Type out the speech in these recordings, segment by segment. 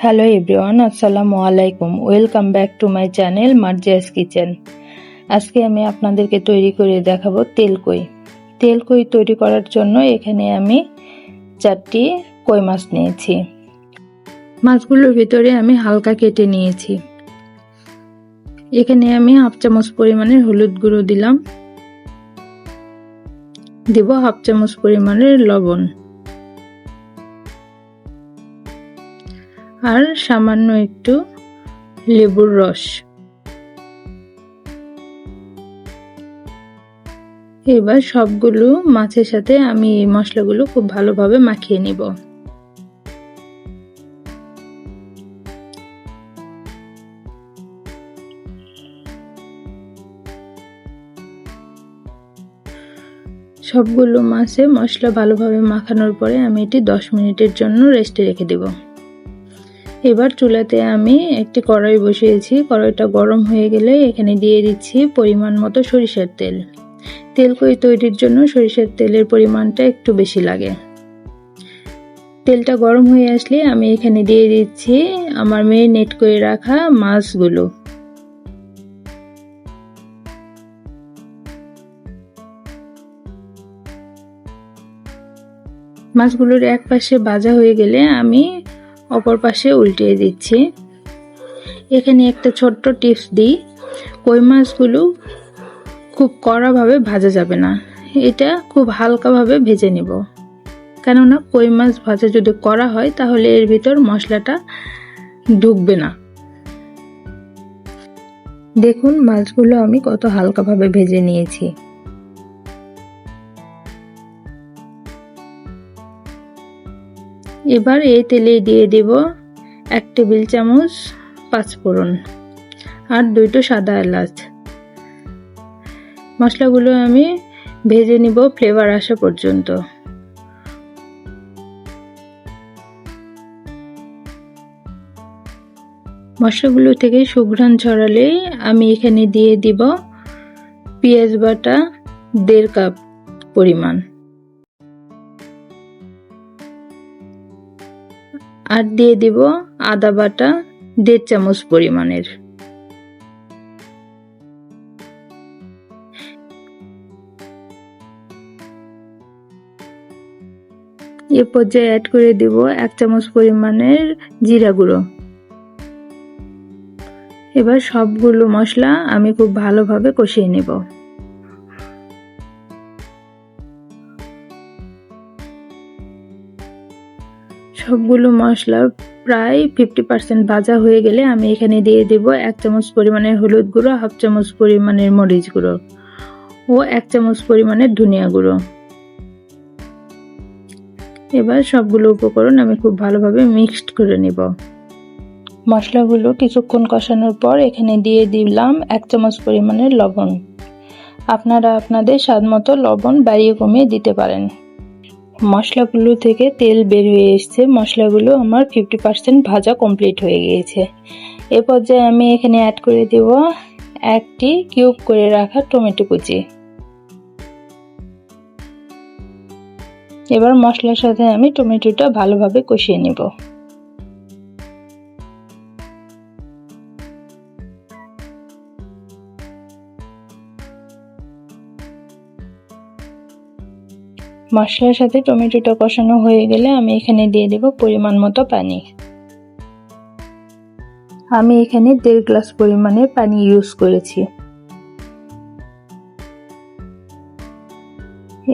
Hello everyone, আসসালামু আলাইকুম। Welcome back to my channel Marzia's kitchen. আজকে আমি আপনাদেরকে তৈরি করে দেখাবো তেলকই। তেলকই তৈরি করার জন্য এখানে আমি 4টি কই মাছ নিয়েছি। মাছগুলোর ভিতরে আমি হালকা কেটে নিয়েছি। এখানে আমি 1/2 চামচ পরিমাণের হলুদ গুঁড়ো দিলাম, দেব 1/2 চামচ পরিমাণের লবণ আর সামান্য একটু লেবুর রস। এবার সবগুলো মাছের সাথে আমি এই মশলাগুলো খুব ভালোভাবে মাখিয়ে নিব। সবগুলো মাছে মশলা ভালোভাবে মাখানোর পরে আমি এটি 10 মিনিটের জন্য রেস্টে রেখে দেব। এবার চুলাতে আমি একটি কড়াই বসিয়েছি। কড়াইটা গরম হয়ে গেলে এখানে দিয়ে দিচ্ছি পরিমাণ মতো সরিষার তেল। তেলকই তৈরির জন্য সরিষার তেলের পরিমাণটা একটু বেশি লাগে। তেলটা গরম হয়ে আসলে আমি এখানে দিয়ে দিচ্ছি আমার ম্যারিনেট করে রাখা মাছগুলো। মাছগুলোর এক পাশে ভাজা হয়ে গেলে আমি অপর পাশে উল্টিয়ে দিচ্ছি। এখানে একটা ছোট্ট টিপস দিই, কই মাছগুলো খুব কড়াভাবে ভাজা যাবে না, এটা খুব হালকাভাবে ভেজে নেব। কেননা কই মাছ ভাজা যদি করা হয় তাহলে এর ভিতর মশলাটা ঢুকবে না। দেখুন মাছগুলো আমি কত হালকাভাবে ভেজে নিয়েছি। এবার এই তেলে দিয়ে দেব 1 টেবিল চামচ পাঁচফোড়ন আর 2টো সাদা এলাচ। মশলাগুলো আমি ভেজে নিব ফ্লেভার আসা পর্যন্ত। মশলাগুলো থেকে সুঘ্রাণ ছড়ালেই আমি এখানে দিয়ে দিব পেঁয়াজ বাটা 1.5 কাপ পরিমাণ আর দিয়ে দিব আদা বাটা 1.5 চামচ পরিমাণের। এ পর্যায়ে অ্যাড করে দিব 1 চামচ পরিমাণের জিরা গুঁড়ো। এবার সবগুলো মশলা আমি খুব ভালোভাবে কষিয়ে নেব। সবগুলো মশলা প্রায় 50% ভাজা হয়ে গেলে আমি এখানে দিয়ে দেব 1 চামচ পরিমাণের হলুদ গুঁড়ো, 1/2 চামচ পরিমাণের মরিচ গুঁড়ো ও 1 চামচ পরিমাণের ধনিয়া গুঁড়ো। এবার সবগুলো উপকরণ আমি খুব ভালোভাবে মিক্সড করে নেব। মশলাগুলো কিছুক্ষণ কষানোর পর এখানে দিয়ে দিলাম 1 চামচ পরিমাণের লবণ। আপনারা আপনাদের স্বাদ মতো লবণ বাড়িয়ে কমিয়ে দিতে পারেন। মশলাগুলো থেকে তেল বের হয়ে এসেছে। মশলাগুলো আমার 50% ভাজা কমপ্লিট হয়ে গিয়েছে। এ পর্যায়ে আমি এখানে অ্যাড করে দেব 1টি কিউব করে রাখা টমেটো কুচি। এবার মশলার সাথে আমি টমেটোটা ভালোভাবে কষিয়ে নেব। মশলার সাথে টমেটোটা কষানো হয়ে গেলে আমি এখানে দিয়ে দেব পরিমাণ মতো পানি। আমি এখানে 1.5 গ্লাস পরিমাণে পানি ইউজ করেছি।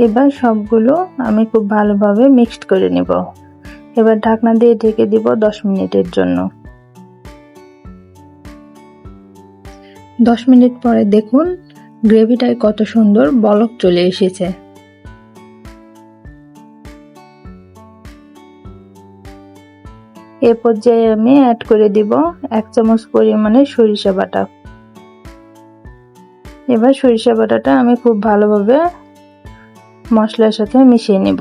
এবার সবগুলো আমি খুব ভালোভাবে মিক্সড করে নেব। এবার ঢাকনা দিয়ে ঢেকে দিব 10 মিনিটের জন্য। 10 মিনিট পরে দেখুন গ্রেভিটায় কত সুন্দর বলক চলে এসেছে। এ পর্যায়ে আমি অ্যাড করে দিব 1 চামচ পরিমাণে সরিষা বাটা। এবার সরিষা বাটাটা আমি খুব ভালোভাবে মশলার সাথে মিশিয়ে নেব।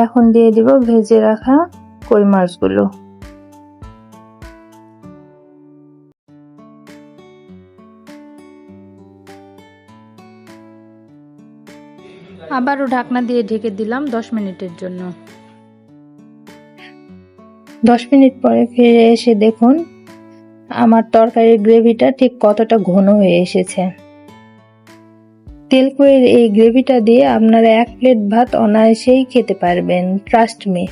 এখন দিয়ে দিব ভেজে রাখা কই মাছগুলো। আবারও ঢাকনা দিয়ে ঢেকে দিলাম 10 মিনিটের জন্য। 10 মিনিট পরে ফিরে এসে দেখুন আমার তরকারির গ্রেভিটা ঠিক কতটা ঘন হয়ে এসেছে। তেলকইয়ের এই গ্রেভিটা দিয়ে আপনারা 1 প্লেট ভাত অনায়াসেই খেতে পারবেন, ট্রাস্ট মি।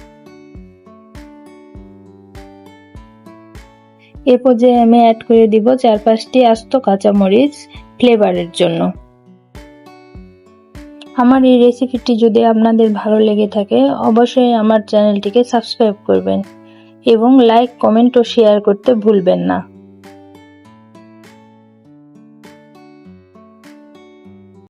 এ পর্যায়ে আমি অ্যাড করে দিব 4-5টি আস্ত কাঁচামরিচ ফ্লেভারের জন্য। আমার এই রেসিপিটি যদি আপনাদের ভালো লেগে থাকে অবশ্যই আমার চ্যানেলটিকে সাবস্ক্রাইব করবেন এবং লাইক, কমেন্ট ও শেয়ার করতে ভুলবেন না।